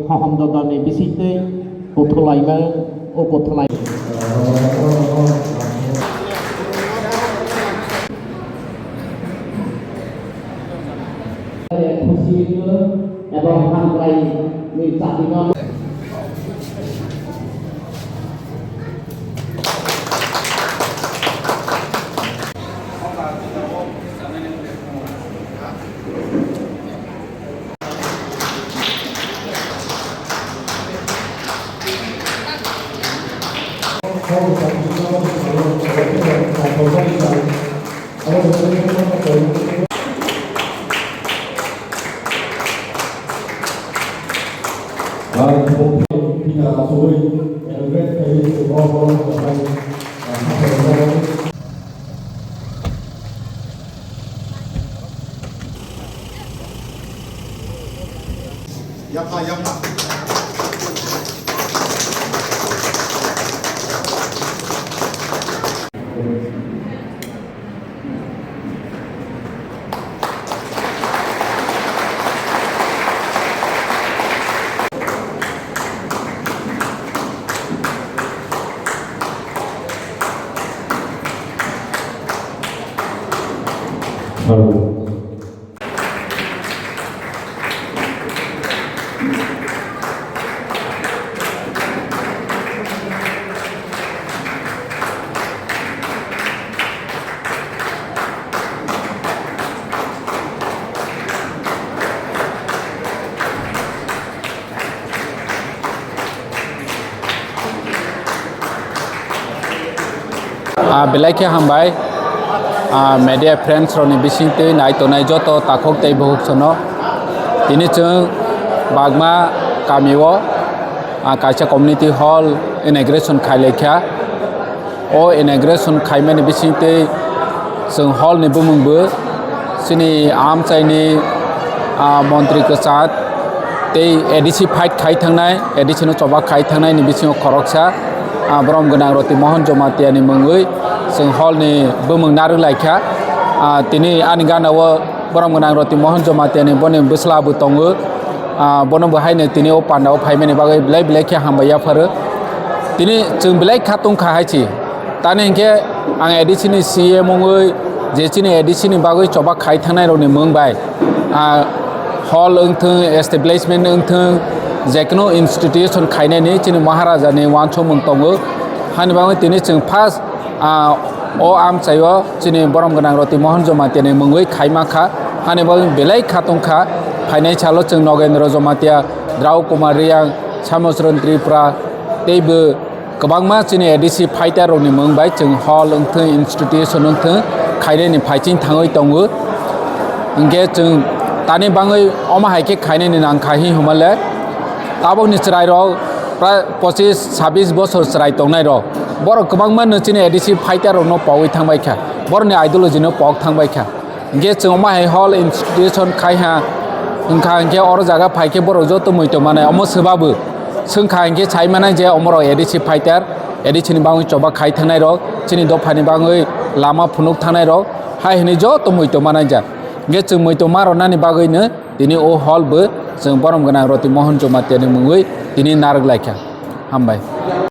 Hòm đồ này bị xịt đi, cột thổ lại mà, ô cột thổ lại. Khusus nữa, ya bang ham lagi, ni tak dengar. Jakha, jakha. Belai hambai media friends roni bising te nai to nai joto takok tei bohuk sono ini chung Bagma kamiwo kaisa community hall inauguration khailekha o inauguration khaimani bising te sung hall ni bumungbo sini am chaini montri kesat tei edisi fight khai thangnai edisi no choba khai thangnai ni bising khoroksa brom gonang Rati Mahan Jamatia ni mungui sung hall ni bumung naru laikha tini aniganawo brom gonang Rati Mahan Jamatia ni boni busla bu tongu bono bahai ni tini o panda o phaimani bagai belai belai kha hambaya faru tini chung belai khatung kha haichi tani ke ang edisi ni CEM mungui jechi ni edisi ni bagai choba khai thangnai ro ni mungbai hall ungthung establishment ungthung Jakno institution khainai ni chini Maharaja ni wancho mung tongo hani bangai tini chung first o am chayo chini borom gonang Rati Mahan Jamatia ni mungui khaima kha hani bangai belai khatung kha phainai chalo chung Nogendra Jamatia Drau Kumar Riang Samosron Tripura teibo kwbangma chini edisi fighter rok ni mungbai chung hall ungthung institution ungthung khainai ni phaiching thangoi tongo ingke chung tani bangai oma haike khainai ni nang khahi humale tabok ni chrai rok pra 25-26 bochor chrai tongnai rok borok kwbangma chini edisi fighter rok no pawai thangbai kha borni ideology no pok thangbai kha ge chongma hai hall institution khai ha ingkha ge oro jaga phaike borok joto moito mane omo sebabu sungkha ge chai mane je omoro edisi fighter edisi ni bangai choba khai thangnai rok chini dofani bangai lama phunuk thangnai rok hai hini joto moito mane ja ge chung moito maro nani bagai ne tini o hall bo जों borom gonang Rati Mahan Jamatia ni mungui tini narok laikha hambai